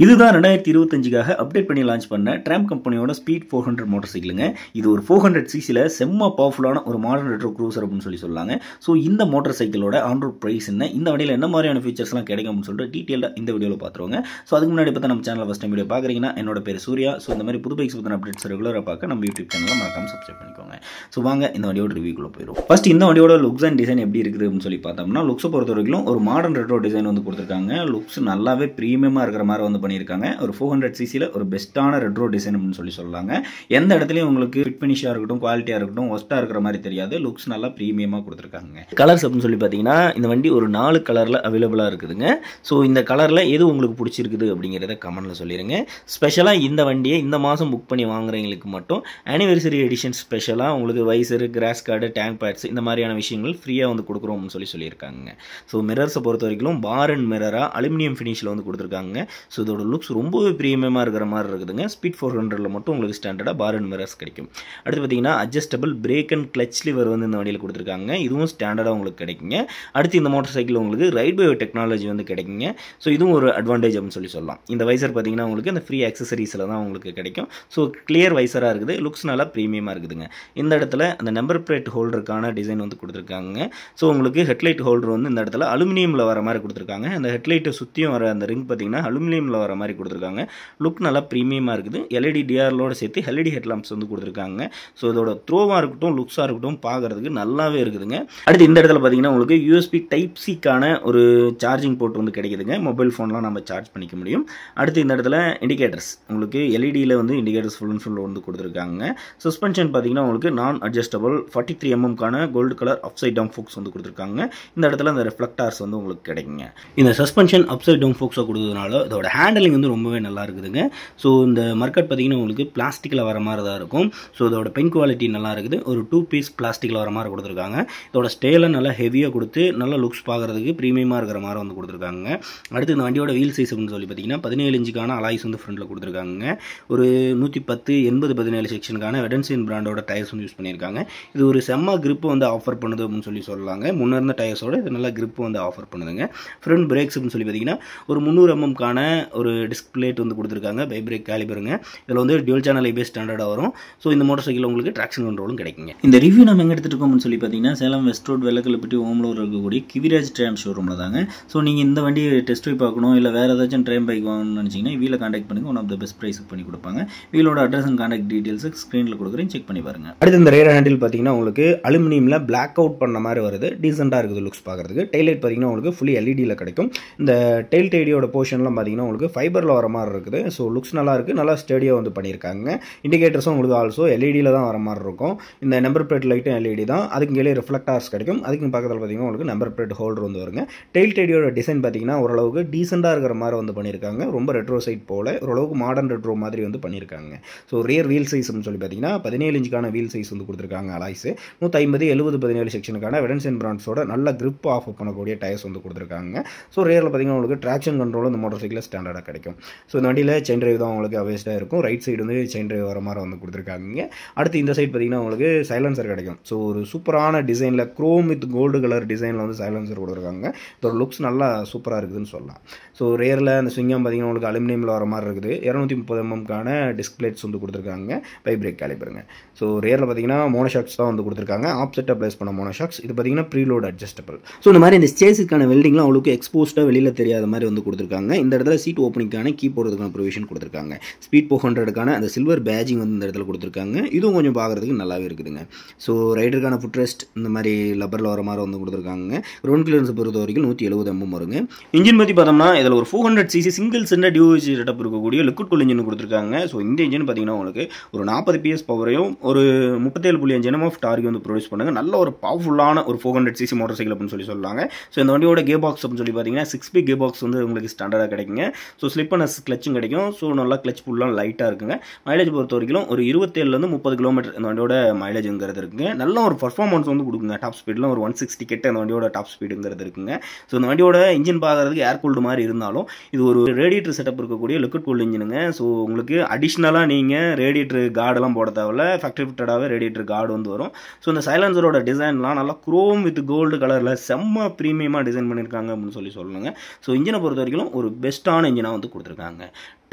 இதுதான் 2025க்காக அப்டேட் பண்ணி லான்ச் பண்ண ட்ராம் கம்பெனியோட ஸ்பீட் 400 மோட்டார் சைக்கிளுங்க. இது ஒரு 400 சிசியில் செம்ம பவர்ஃபுல்லான ஒரு மாடர்ன் ரெட்ரோ க்ரூசர் அப்படின்னு சொல்லலாங்க. ஸோ இந்த மோட்டார் சைக்கிளோட ஆன்ரோட் ப்ரைஸ் என்ன, இந்த வண்டியில் என்ன மாதிரியான ஃபீச்சர்ஸ்லாம் கிடைக்கும் அப்படின்னு சொல்லிட்டு டீட்டெயிலாக இந்த வீடியோவில் பார்த்துருவாங்க. ஸோ அதுக்கு முன்னாடி பார்த்தா நம்ம சேனலில் ஃபஸ்ட் டைம் வீடியோ பார்க்குறீங்கன்னா என்னோட பேர் சூர்யா. ஸோ இந்த மாதிரி புது பைக்ஸ் பற்றின அப்டேட்ஸ் ரெகுலராக பார்க்க நம்ம யூடியூப் சேனலில் மறக்காம சப்ஸ்கிரைப் பண்ணிக்கோங்க. ஸோ வாங்க இந்த வண்டியோட ரிவ்யூக்குள்ளே போயிடும். ஃபர்ஸ்ட் இந்த வண்டியோட லுக்ஸ் அண்ட் டிசைன் எப்படி இருக்குது அப்படின்னு சொல்லி பார்த்தோம்னா, லுக்ஸை பொறுத்த வரைக்கும் ஒரு மாடர்ன் ரெட்ரோ டிசைன் வந்து கொடுத்துருக்காங்க. லுக்ஸ் நல்லாவே ப்ரீமியமாக இருக்கிற மாதிரி வந்து பண்ணியிருக்காங்க. ஒரு 400 சிசியில் ஒரு பெஸ்ட்டான ரெட்ரோ டிசைன் அப்படின்னு சொல்லலாங்க. எந்த இடத்துலையும் உங்களுக்கு ஃபிட் ஃபினிஷாக இருக்கட்டும், குவாலிட்டியாக இருக்கட்டும், ஒஸ்ட்டாக இருக்கிற மாதிரி தெரியாது. லுக்ஸ் நல்லா ப்ரீமியமாக கொடுத்துருக்காங்க. கலர்ஸ் அப்படின்னு சொல்லி பார்த்தீங்கன்னா, இந்த வண்டி ஒரு 4 கலரில் அவைலபிளாக இருக்குதுங்க. ஸோ இந்த கலரில் எது உங்களுக்கு பிடிச்சிருக்குது அப்படிங்கிறத கமெண்ட்டில் சொல்லிடுங்க. ஸ்பெஷலாக இந்த வண்டியை இந்த மாதம் புக் பண்ணி வாங்குறவங்களுக்கு மட்டும் ஆனிவர்சரி எடிஷன் ஸ்பெஷலாக உங்களுக்கு visor, crash guard, tank pads இந்த மாதிரியான விஷயங்கள் ஃப்ரீயாக வந்து கொடுக்குறோம் அப்படின்னு சொல்லியிருக்காங்க. ஸோ மிரர்ஸை பொறுத்த வரைக்கும் பார் அண்ட் மிரராக அலுமினியம் ஃபினிஷில் வந்து கொடுத்துருக்காங்க. ஸோ இதோட லுக்ஸ் ரொம்பவே ப்ரீமியமாக இருக்கிற மாதிரி இருக்குதுங்க. ஸ்பீட் 400ல் மட்டும் உங்களுக்கு ஸ்டாண்டர்டாக பார் அண்ட் மிரர்ஸ் கிடைக்கும். அடுத்து பார்த்தீங்கன்னா adjustable break and clutch liver வந்து இந்த வண்டியில் கொடுத்துருக்காங்க. இதுவும் ஸ்டாண்டர்டாக உங்களுக்கு கிடைக்குங்க. அடுத்து இந்த மோட்டார் சைக்கிள் உங்களுக்கு ரைட் பை டெக்னாலஜி வந்து கிடைக்குங்க. ஸோ இதுவும் ஒரு அட்வான்டேஜ் அப்படின்னு சொல்லலாம். இந்த வைசர் பார்த்தீங்கன்னா உங்களுக்கு இந்த ஃப்ரீ ஆக்சசரிஸில் தான் உங்களுக்கு கிடைக்கும். ஸோ கிளியர் வைசராக இருக்குது. லுக்ஸ் நல்லா ப்ரீமியமாக இருக்குதுங்க. இந்த இடத்துல அந்த நம்பர் பிளேட் ஹோல்டருக்கான டிசைன் வந்து கொடுத்துருக்காங்க. ஸோ உங்களுக்கு ஹெட்லைட் ஹோல்டர் வந்து இந்த இடத்துல அலுமினியமில் வர மாதிரி கொடுத்துருக்காங்க. அந்த ஹெட்லைட்டை சுற்றியும் வர அந்த ரிங் பார்த்தீங்கன்னா அலுமினியமில் வர மாதிரி கொடுத்துருக்காங்க. லுக் நல்லா ப்ரீமியமாக இருக்குது. எல்இடி டிஆர்லோட சேர்த்து எல்இடி ஹெட்லாம்ப்ஸ் வந்து கொடுத்துருக்காங்க. ஸோ இதோட த்ரோவாக இருக்கட்டும், லுக்ஸாக இருக்கட்டும், பார்க்குறதுக்கு நல்லாவே இருக்குதுங்க. அடுத்து இந்த இடத்துல பார்த்தீங்கன்னா உங்களுக்கு யூஎஸ்பி டைப் சிக்கான ஒரு சார்ஜிங் போர்ட் வந்து கிடைக்குதுங்க. மொபைல் ஃபோன்லாம் நம்ம சார்ஜ் பண்ணிக்க முடியும். அடுத்து இந்த இடத்துல இண்டிகேட்டர்ஸ் உங்களுக்கு எல்இடியில் வந்து இண்டிகேட்டர்ஸ் ஃபுல் அண்ட் ஃபுல் வந்து கொடுத்துருக்காங்க. சஸ்பென்ஷன் பார்த்தீங்கன்னா உங்களுக்கு நான் அட்ஜஸ்டபிள் 43 mmக்கான gold colour upside down forks வந்து கொடுத்துருக்காங்க. இந்த இடத்துல அந்த ரிஃப்ளெக்டார்ஸ் வந்து உங்களுக்கு கிடைக்குங்க. இந்த சஸ்பென்ஷன் அப்சைட் டவுன் ஃபோக்ஸை கொடுத்ததுனால இதோட ஹேண்டலிங் வந்து ரொம்பவே நல்லா இருக்குதுங்க. ஸோ இந்த மார்க்கெட் பார்த்தீங்கன்னா உங்களுக்கு பிளாஸ்டிக்கில் வர மாதிரி தான் இருக்கும். ஸோ இதோட பென் குவாலிட்டி நல்லா இருக்குது. ஒரு 2 பீஸ் பிளாஸ்டிக்கில் வர மாதிரி கொடுத்துருக்காங்க. இதோட ஸ்டேலை நல்லா ஹெவியாக கொடுத்து நல்ல லுக்ஸ் பார்க்குறதுக்கு ப்ரீமியமாக இருக்கிற மாதிரி வந்து கொடுத்துருக்காங்க. அடுத்து இந்த வண்டியோட வீல் சைஸ் அப்படின்னு சொல்லி பார்த்தீங்கன்னா 17 இன்ச்சுக்கான அலாய்ஸ் வந்து ஃப்ரண்ட்டில் கொடுத்துருக்காங்க. ஒரு 110 80-17 செக்ஷனுக்கான வெடன்சியன் பிராண்டோட டயர்ஸ் வந்து யூஸ் பண்ணியிருக்காங்க. இது ஒரு செம்ம கிரிப் வந்து ஆஃபர் பண்ணுது அப்படின்னு சொல்லலாங்க. முன்ன இருந்த டயர்ஸோட இது நல்ல கிரிப் வந்து ஆஃபர் பண்ணுதுங்க. ஃப்ரண்ட் பிரேக்ஸ் அப்படின்னு சொல்லி பார்த்தீங்கன்னா ஒரு 300 mmக்கான ஒரு டிஸ்க் பிளேட் வந்து கொடுத்துருக்காங்க. பை பிரேக் கேலிபருங்க. இதில் வந்து டியூல் சேனல் ஐபிஎஸ் ஸ்டாண்டர்டாக வரும். ஸோ இந்த மோட்டார் சைக்கிள் உங்களுக்கு ட்ராக்ஷன் கண்ட்ரோலும் கிடைக்குங்க. இந்த ரிவ்யூ நம்ம எங்கே எடுத்துகிட்டு இருக்கோம்னு சொல்லி பார்த்தீங்கன்னா சேலம் வெஸ்ட் ரோட் வெள்ளக்கல்லுப்பட்டி ஓமலூர் இருக்கக்கூடிய கிவிராஜ் ட்ராம் ஷோரூமில் தாங்க. ஸோ நீங்கள் இந்த வண்டியை டெஸ்ட் ட்ரைவ் பார்க்கணும், இல்லை வேறு ஏதாச்சும் ட்ரைம் பைக் வாங்கணும்னு நினச்சிங்கன்னா வீலை கான்டாக்ட் பண்ணுங்கள். ஒன் ஆஃப் த பெஸ்ட் ப்ரைஸுக்கு பண்ணி கொடுப்பாங்க. வீலோட அட்ரஸ் அண்ட் கான்டாக்ட் டீட்டெயில்ஸ் ஸ்க்ரீனில் கொடுக்குறேன், செக் பண்ணி பாருங்கள். அடுத்து இந்த ரேர் ஹேண்டில் பார்த்தீங்கன்னா உங்களுக்கு அலுமினியமில் பிளாக் அவுட் பண்ண மாதிரி வருது. டீசெண்டாக இருக்குது லுக்ஸ் பார்க்குறதுக்கு. டெய்லைட் பார்த்தீங்கன்னா உங்களுக்கு ஃபுல்லி எல்இடியில் கிடைக்கும். இந்த டெயில் டைடியோட போர்ஷன்லாம் பார்த்தீங்கன்னா உங்களுக்கு ஃபைபரில் வர மாதிரி இருக்குது. ஸோ லுக்ஸ் நல்லா இருக்குது. நல்லா ஸ்டேடியாக வந்து பண்ணியிருக்காங்க. இண்டிகேட்டர்ஸும் உங்களுக்கு ஆல்சோ எல்இடியில் தான் வர மாதிரி இருக்கும். இந்த நம்பர் பிளேட் லைட்டும் எல்இடி தான். அதுக்கு கீழே ரிஃப்ளெக்டார்ஸ் கிடைக்கும். அதுக்கு பக்கத்தில் பார்த்தீங்கன்னா உங்களுக்கு நம்பர் பிளேட் ஹோல்டர் வந்து வருங்க. டெயில் டைடியோட டிசைன் பார்த்தீங்கன்னா ஓரளவுக்கு டீசெண்டாக இருக்கிற மாதிரி வந்து பண்ணியிருக்காங்க. ரொம்ப ரெட்ரோ சைட் போல் ஓரளவுக்கு மாடர்ன் ரெட்ரோ மாதிரி வந்து பண்ணியிருக்காங்க. ஸோ ரியர் வீல் சைஸ்னு சொல்லி பார்த்தீங்கன்னா 17 இன்ச்சுக்கான வீல் சைஸ் வந்து கொடுத்துருக்காங்க. அலாய்ஸ் 150 70-17 செக்ஷனுக்கான வெடன்சியன் பிராண்ட்ஸோட நல்ல கிரிப் ஆஃப் பண்ணக்கூடிய டயர்ஸ் வந்து கொடுத்துருக்காங்க. ஸோ ரியரில் பார்த்தீங்கன்னா உங்களுக்கு ட்ராக்ஷன் கண்ட்ரோல் இந்த மோட்டார் சைக்கிளில் ஸ்டாண்டர்டாக கிடைக்கும். ஸோ இந்த வண்டியில் செயின் டிரைவ் தான் உங்களுக்கு அவேஸ்டாக இருக்கும். ரைட் சைடு வந்து செயின் டிரைவ் வர மாதிரி வந்து கொடுத்துருக்காங்க. அடுத்து இந்த சைட் பார்த்தீங்கன்னா உங்களுக்கு சைலன்சர் கிடைக்கும். ஸோ ஒரு சூப்பரான டிசைனில் குரோம் வித் கோல்டு கலர் டிசைனில் வந்து சைலன்சர் கொடுத்துருக்காங்க. இதோட லுக்ஸ் நல்லா சூப்பராக இருக்குதுன்னு சொல்லலாம். ஸோ ரேரில் அந்த ஸ்விங்கம் பார்த்தீங்கன்னா உங்களுக்கு அலுமினியமில் வர மாதிரி இருக்குது. 230 mmக்கான டிஸ்க் பிளேட்ஸ் வந்து கொடுத்துருக்காங்க. பை பிரேக் கேலிபருங்க. ஸோ ரேரில் பார்த்தீங்கன்னா மோனோஷாக்ஸ் தான் வந்து கொடுத்துருக்காங்க. ஆப்செட்டாக ப்ளேஸ் பண்ண மோனோஷாக்ஸ். இது பார்த்தீங்கன்னா ப்ரீலோட் அட்ஜஸ்டபிள். ஸோ இந்த மாதிரி இந்த ஸ்டேஸுக்கான வெல்டிங்லாம் அவங்களுக்கு எக்ஸ்போஸ்டாக வெளியில் தெரியாத மாதிரி வந்து கொடுத்துருக்காங்க. இந்த இடத்துல சீட் ஓப்பனிங்கான கீ போடுறதுக்கான ப்ரொவிஷன் கொடுத்துருக்காங்க. ஸ்பீட் 400க்கான அந்த சில்வர் பேஜிங் வந்து இந்த இடத்துல கொடுத்துருக்காங்க. இதுவும் கொஞ்சம் பார்க்குறதுக்கு நல்லாவே இருக்குதுங்க. ஸோ ரைடருக்கான ஃபுட் ரெஸ்ட் இந்த மாதிரி லப்பரில் வர மாதிரி வந்து கொடுத்துருக்காங்க. கிரவுண்ட் கிளியரன்ஸ் பொறுத்த வரைக்கும் 170 mm வருங்க. இன்ஜின் பற்றி பார்த்தோம்னா இதில் ஒரு 400 cc சிங்கிள் சிலிண்டர் டியூஎச் செட்டப் இருக்கக்கூடிய லிக்விட் கூல் இன்ஜின் கொடுத்துருக்காங்க. ஸோ இந்த இன்ஜின் பார்த்தீங்கன்னா உங்களுக்கு ஒரு 40 PS பவரையும் ஒரு 37.5 Nm ஆஃப் டார்க் வந்து ப்ரொடியூஸ் பண்ணுங்க. நல்ல ஒரு பவர்ஃபுல்லான ஒரு 400 cc மோட்டார் சைக்கிள் அப்படின்னு சொல்லலாங்க. ஸோ இந்த வண்டியோட கே பாக்ஸ் அப்படின்னு சொல்லி பார்த்தீங்கன்னா 6 ஸ்பீட் கே பாக்ஸ் வந்து உங்களுக்கு ஸ்டாண்டர்டாக கிடைக்குங்க. ஸோ ஸ்லிப் அண்ட் கிளச்சும் கிடைக்கும். ஸோ நல்லா கிளச் ஃபுல்லாக லைட்டாக இருக்குங்க. மைலேஜ் பொறுத்த வரைக்கும் ஒரு 27-30 கிலோமீட்டர் இந்த வண்டியோட மைலேஜ்ங்கிறது இருக்குங்க. நல்ல ஒரு பர்ஃபார்மன்ஸ் வந்து கொடுக்குங்க. டாப் ஸ்பீட்லாம் ஒரு 160 கிட்ட இந்த வண்டியோட டாப் ஸ்பீடுங்கிறது இருக்குங்க. ஸோ இந்த வண்டியோட இன்ஜின் பார்க்கறதுக்கு ஏர் கூல்டு மாதிரி இருந்தாலும் இது ஒரு ரேடியேட்டர் செட்டப் இருக்கக்கூடிய லிக்விட் கூல் இன்ஜினுங்க. ஸோ உங்களுக்கு அடிஷ்னலாக நீங்கள் ரேடியேட்டர் கார்டெல்லாம் போட தேவையில்ல. ஃபேக்ட்ரி ஃபிட்டடாகவே ரேடியேட்டர் கார்டு வந்து வரும். ஸோ இந்த சைலன்சரோட டிசைன்லாம் நல்லா குரோம் வித் கோல்டு கலரில் செம்ம ப்ரீமியமாக டிசைன் பண்ணியிருக்காங்க அப்படின்னு சொல்லணுங்க. ஸோ இன்ஜினை பொறுத்த வரைக்கும் ஒரு பெஸ்ட்டான இன்ஜின் டிசைனாக வந்து கொடுத்துருக்காங்க.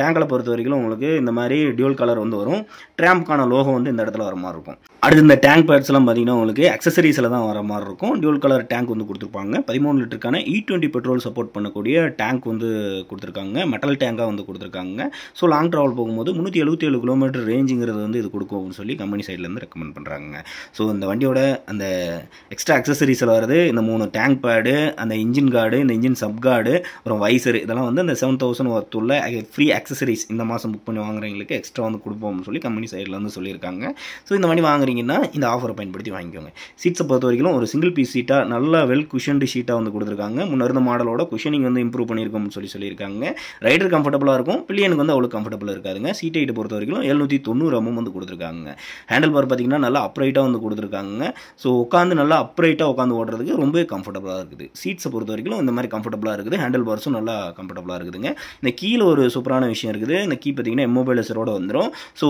டேங்கில் பொறுத்த வரைக்கும் உங்களுக்கு இந்த மாதிரி டியூல் கலர் வந்து வரும். ட்ராம்ப்கான லோகோ வந்து இந்த இடத்துல வர மாதிரி இருக்கும். அடுத்து இந்த டேங்க் பேட்ஸ்லாம் பார்த்தீங்கன்னா உங்களுக்கு அக்சசரிஸில் தான் வர மாதிரி இருக்கும். டியூல் கலர் டேங்க் வந்து கொடுத்துருப்பாங்க. 13 லிட்டருக்கான E20 பெட்ரோல் சப்போர்ட் பண்ணக்கூடிய டேங்க் வந்து கொடுத்துருக்காங்க. மெட்டல் டேங்காக வந்து கொடுத்துருக்காங்க. ஸோ லாங் ட்ராவல் போகும்போது 377 கிலோமீட்டர் ரேஞ்சுங்கிறது வந்து இது கொடுக்கும் அப்படின்னு சொல்லி கம்பெனி சைட்லேருந்து ரெக்கமெண்ட் பண்ணுறாங்க. ஸோ இந்த வண்டியோட அந்த எக்ஸ்ட்ரா அக்சசரிஸில் வருது இந்த 3 டேங்க் பேடு, அந்த இன்ஜின் கார்டு, இந்த இன்ஜின் சப் கார்டு, அப்புறம் வைசர், இதெல்லாம் வந்து அந்த 7000 ஒர்த் உள்ள ஃப்ரீ அக்சசரிஸ் இந்த மாதம் புக் பண்ணி வாங்குறவங்களுக்கு எக்ஸ்ட்ரா வந்து கொடுப்போம்னு சொல்லி கம்பெனி சைடில் வந்து சொல்லியிருக்காங்க. ஸோ இந்த வண்டி வாங்குறீங்கன்னா இந்த ஆஃபரை பயன்படுத்தி வாங்கிக்கோங்க. சீட்ஸை பொறுத்த வரைக்கும் ஒரு சிங்கிள் பீஸ் சீட்டாக நல்லா வெல் குஷன்டு ஷீட்டாக வந்து கொடுத்துருக்காங்க. முன்னிருந்த மாடலோட குஷனிங் வந்து இம்ப்ரூவ் பண்ணியிருக்கோம்னு சொல்லியிருக்காங்க. ரைடர் கம்ஃபர்டபுளாக இருக்கும், பில்லியனுக்கு வந்து அவ்வளோ கம்ஃபர்டபுளாக இருக்காதுங்க. சீட் ஹைட் பொறுத்த வரைக்கும் 790 mm வந்து கொடுத்துருக்காங்க. ஹேண்டில் பார் பார்த்தீங்கன்னா நல்லா அப்ரைட்டாக வந்து கொடுத்துருக்காங்க. ஸோ உட்காந்து நல்லா அப்ரைட்டாக உட்காந்து ஓடுறதுக்கு ரொம்ப கம்ஃபர்டபுளாக இருக்குது. சீட்ஸை பொறுத்த வரைக்கும் இந்த மாதிரி கம்ஃபர்டபுளாக இருக்குது. ஹேண்டில் பார்ஸும் நல்லா கம்ஃபர்டபுளாக இருக்குதுங்க. இந்த கீழே ஒரு சூப்பரான விஷயம் இருக்குது. இந்த கீ பார்த்தீங்கன்னா எம்மோபைலஸரோட வந்துடும். ஸோ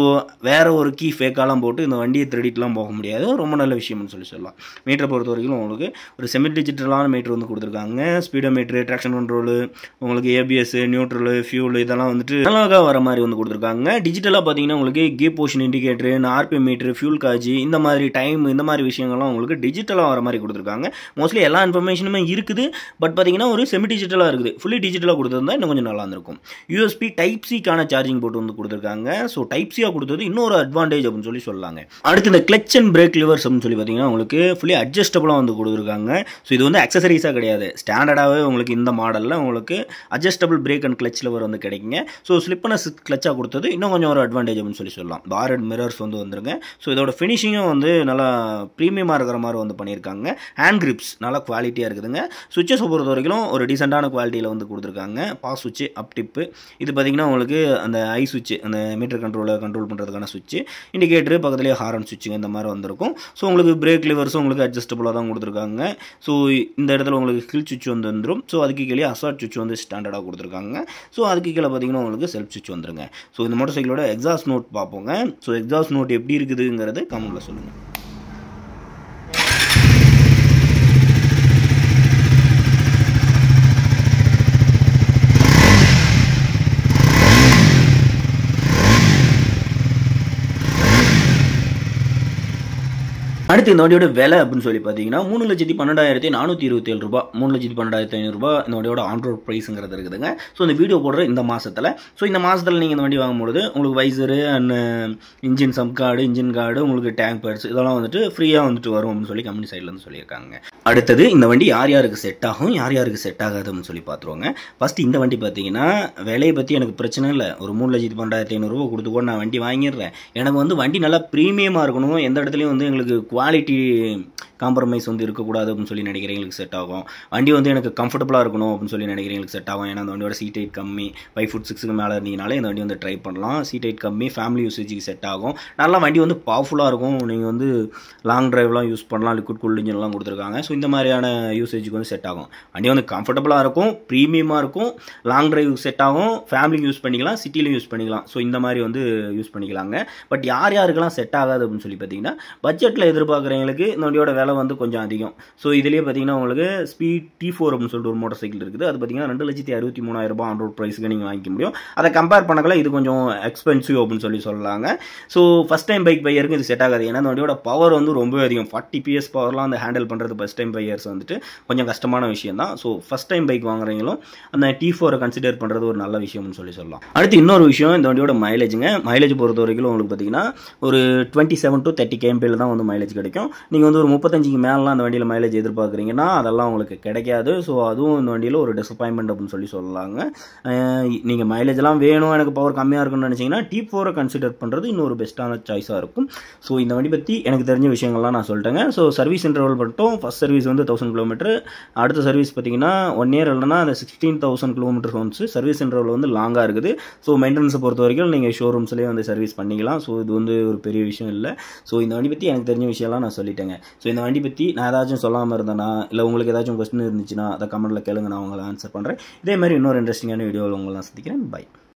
வேற ஒரு கீ ஃபேக்காலாம் போட்டு இந்த வண்டியை திருடிட்டுலாம் போக முடியாது. ரொம்ப நல்ல விஷயம்னு சொல்லலாம். மீட்டரை பொறுத்த வரைக்கும் உங்களுக்கு ஒரு செமி டிஜிட்டலான மீட்டர் வந்து கொடுத்துருக்காங்க. ஸ்பீடோ மீட்ரு, ட்ராக்ஷன் கண்ட்ரோலு, உங்களுக்கு ஏபிஎஸ், நியூட்ரல், ஃபியூல் இதெல்லாம் வந்துட்டு அழகாக வர மாதிரி வந்து கொடுத்துருக்காங்க. டிஜிட்டலாக பார்த்தீங்கன்னா உங்களுக்கு gear position indicator, RPM meter, fuel gauge, இந்த மாதிரி டைம், இந்த மாதிரி விஷயங்கள்லாம் உங்களுக்கு டிஜிட்டலாக வர மாதிரி கொடுத்துருக்காங்க. மோஸ்ட்லி எல்லா இன்ஃபர்மேஷனுமே இருக்குது. பட் பார்த்தீங்கன்னா ஒரு செமி டிஜிட்டலாக இருக்குது. ஃபுல்லி டிஜிட்டலாக கொடுத்துருந்தா இன்னும் கொஞ்சம் நல்லா இருந்திருக்கும். யூஎஸ்பி டைப் சிக்கான சார்ஜிங் போட்டு வந்து கொடுத்துருக்காங்க. ஸோ டைப் சியாக கொடுத்தது இன்னொரு அட்வான்டேஜ் அப்படின்னு சொல்லலாங்க. அடுத்து இந்த கிளச் அண்ட் பிரேக் லிவர்ஸ் அப்படின்னு சொல்லி பார்த்தீங்கன்னா உங்களுக்கு ஃபுல்லி அட்ஜஸ்டபுளாக வந்து கொடுத்துருக்காங்க. ஸோ இது வந்து அக்சசரிஸாக கிடையாது, ஸ்டாண்டர்டாகவே உங்களுக்கு இந்த மாடலில் உங்களுக்கு adjustable break and clutch liver வந்து கிடைக்குங்க. ஸோ ஸ்லிப்பான கிளச்சாக கொடுத்தது இன்னும் கொஞ்சம் ஒரு அட்வான்டேஜ் அப்படின்னு சொல்லலாம். பார் அண்ட் மிரர்ஸ் வந்து வந்துருங்க. ஸோ இதோட ஃபினிஷிங்கும் வந்து நல்லா ப்ரீமியமாக இருக்கிற மாதிரி வந்து பண்ணியிருக்காங்க. ஹேண்ட் கிரிப்ஸ் நல்லா குவாலிட்டியாக இருக்குதுங்க. சுவிட்சஸ் பொறுத்த வரைக்கும் ஒரு டீசெண்டான குவாலிட்டியில் வந்து கொடுத்துருக்காங்க. பாஸ் சுவிட்ச், அப் டிப்பு, இது பார்த்தீங்கன்னா உங்களுக்கு அந்த ஐ சுவிட்ச், அந்த மீட்டர் கண்ட்ரோல் பண்ணுறதுக்கான சுவிட்ச், இண்டிகேட்டர் பக்கத்துலேயே ஹாரன் சுவிட்சுங்க இந்த மாதிரி வந்திருக்கும். ஸோ உங்களுக்கு பிரேக் லிவர்ஸும் உங்களுக்கு அட்ஜஸ்டபுளாக தான் கொடுத்துருக்காங்க. ஸோ இந்த இடத்துல உங்களுக்கு ஹில் சுவிட்ச் வந்து வந்துடும். ஸோ அதுக்கு கீழே அசார்ட் சுவிட்ச் வந்து ஸ்டாண்டர்டாக கொடுத்துருக்காங்க. ஸோ அதுக்கு கீழே பார்த்தீங்கன்னா உங்களுக்கு செல்ஃப் சுவிட்ச் வந்துருங்க. ஸோ இந்த மோட்டர் சைக்கிளோட எக்ஸாஸ்ட் நோட் பார்ப்போங்க. ஸோ எக்ஸாஸ்ட் நோட் எப்படி இருக்குதுங்கிறது கமெண்ட்டில் சொல்லுங்கள். அடுத்து இந்த வண்டியோட விலை அப்படின்னு சொல்லி பார்த்தீங்கன்னா 3,12,427 ரூபா, 3,12,500 ரூபா இந்த வண்டியோட ஆன் ரோட் ப்ரைஸுங்கிறது இருக்குதுங்க. ஸோ இந்த வீடியோ போடுற இந்த மாதத்தில், ஸோ இந்த மாதத்தில் நீங்கள் இந்த வண்டி வாங்கும்போது உங்களுக்கு visor and engine sub card, engine card, உங்களுக்கு டேங்க் பேட்ஸ் இதெல்லாம் வந்துட்டு ஃப்ரீயாக வந்துட்டு வரும் அப்படின்னு சொல்லி கம்பெனி சைட்லேருந்து சொல்லியிருக்காங்க. அடுத்தது இந்த வண்டி யார் யாருக்கு செட் ஆகும், யார் யாருக்கு செட் ஆகாது அப்படின்னு சொல்லி பார்த்துருவாங்க. ஃபஸ்ட்டு இந்த வண்டி பார்த்தீங்கன்னா விலையை பற்றி எனக்கு பிரச்சனை இல்லை. ஒரு 3,12,500 ரூபா கொடுத்து கூட நான் வண்டி வாங்கிடுறேன். எனக்கு வந்து வண்டி நல்லா ப்ரீமியமாக இருக்கணும், எந்த இடத்துலையும் வந்து எங்களுக்கு குவாலிட்டி காம்ப்ரமைஸ் வந்து இருக்கக்கூடாது அப்படின்னு சொல்லி நினைக்கிறவங்களுக்கு செட் ஆகும். வண்டி வந்து எனக்கு கம்ஃபர்டபுளாக இருக்கணும் அப்படின்னு சொல்லி நினைக்கிறவங்களுக்கு செட் ஆகும். ஏன்னா அந்த வண்டியோட சீட் ஹைட் கம்மி, 5 foot 6க்கு மேலே இருந்தீங்கனாலே இந்த வண்டி வந்து ட்ரை பண்ணலாம். சீட் ஹைட் கம்மி, ஃபேமிலி யூசேஜுக்கு செட் ஆகும். நல்லா வண்டி வந்து பவர்ஃபுல்லாக இருக்கும். நீங்கள் வந்து லாங் டிரைவ்லாம் யூஸ் பண்ணலாம். லிக்விட் கூல்ட் இன்ஜின்லாம் கொடுத்துருக்காங்க. ஸோ இந்த மாதிரியான யூசேஜுக்கு வந்து செட் ஆகும். வண்டி வந்து கம்ஃபர்டபுளாக இருக்கும், ப்ரீமியமாக இருக்கும், லாங் டிரைவ் செட் ஆகும், ஃபேமிலிக்கு யூஸ் பண்ணிக்கலாம், சிட்டிலையும் யூஸ் பண்ணிக்கலாம். ஸோ இந்த மாதிரி வந்து யூஸ் பண்ணிக்கலாங்க. பட் யார் யாருக்கெல்லாம் செட் ஆகாது அப்படின்னு சொல்லி பார்த்தீங்கன்னா பட்ஜெட்டில் எதிர்பார்க்குறவங்களுக்கு இந்த வண்டியோட விலை வந்து கொஞ்சம் அதிகம். ஸோ இதுலேயே பார்த்தீங்கன்னா உங்களுக்கு ஸ்பீட் T4 அப்படின்னு சொல்லிட்டு ஒரு மோட்டர் சைக்கிள் இருக்குது. அது பார்த்தீங்கன்னா 2,63,000 ரூபாய் ஆன் ரோட் ப்ரைஸுக்கு நீங்கள் வாங்கிக்க முடியும். அதை கம்பேர் பண்ணக்கல இது கொஞ்சம் எக்ஸ்பென்சிவ் அப்படின்னு சொல்லலாங்க. ஸோ ஃபஸ்ட் டைம் பைக் பையருக்கு இது செட் ஆகாது. ஏன்னா இந்த வண்டியோட பவர் வந்து ரொம்ப அதிகம். 40 PS பவர்லாம் அந்த ஹேண்டில் பண்ணுறது ஃபஸ்ட் டைம் பையர்ஸ் வந்துட்டு கொஞ்சம் கஷ்டமான விஷயம் தான். ஸோ ஃபஸ்ட் டைம் பைக் வாங்குறவங்களும் அந்த T4 கன்சிடர் பண்ணுறது ஒரு நல்ல விஷயம்னு சொல்லலாம். அடுத்து இன்னொரு விஷயம், இந்த வண்டியோட மைலேஜுங்க. மைலேஜ் பொறுத்த வரைக்கும் உங்களுக்கு பார்த்தீங்கன்னா ஒரு 27 to 30 kmpl தான் வந்து மைலேஜ் கிடைக்கும். நீங்கள் வந்து ஒரு 35க்கு மேலாம் அந்த வண்டியில் மைலேஜ் எதிர்பார்க்குறீங்கன்னா அதெல்லாம் உங்களுக்கு கிடைக்காது. ஸோ அதுவும் இந்த வண்டியில் ஒரு டிசப்பாயின்மெண்ட் அப்படின்னு சொல்லலாங்க. நீங்கள் மைலேஜ்லாம் வேணும், எனக்கு பவர் கம்மியாக இருக்குன்னு நினச்சிங்கன்னா T4 கன்சிடர் பண்ணுறது இன்னொரு பெஸ்ட்டான சாய்ஸாக இருக்கும். ஸோ இந்த வண்டி பற்றி எனக்கு தெரிஞ்ச விஷயங்கள்லாம் நான் சொல்லிட்டேங்க. ஸோ சர்வீஸ் இன்டர்வல் மட்டும் ஃபஸ்ட் சர்வீஸ் வந்து 1000 km, அடுத்த சர்வீஸ் பார்த்தீங்கன்னா 1 year இல்லைனா அந்த 16,000 km வந்து சர்வீஸ் இன்டர்வல் வந்து லாங்காக இருக்குது. ஸோ மெயின்டெனன்ஸை பொறுத்த வரைக்கும் நீங்கள் ஷோரூம்ஸ்லேயே வந்து சர்வீஸ் பண்ணிக்கலாம். ஸோ இது வந்து ஒரு பெரிய விஷயம் இல்லை. ஸோ இந்த வண்டி பற்றி எனக்கு தெரிஞ்ச விஷயம்லாம் நான் சொல்லிட்டேங்க. ஸோ இந்த வண்டி பற்றி நான் ஏதாச்சும் சொல்லாமல் இருந்தேன்னா, இல்லை உங்களுக்கு ஏதாச்சும் கொஸ்டின் இருந்துச்சுன்னா அதை கமெண்ட்டில் கேளுங்க, நான் உங்களை ஆன்சர் பண்ணுறேன். இதே மாதிரி இன்னொரு இன்ட்ரெஸ்டிங்கான வீடியோவில் உங்களை நான் சந்திக்கிறேன். பை.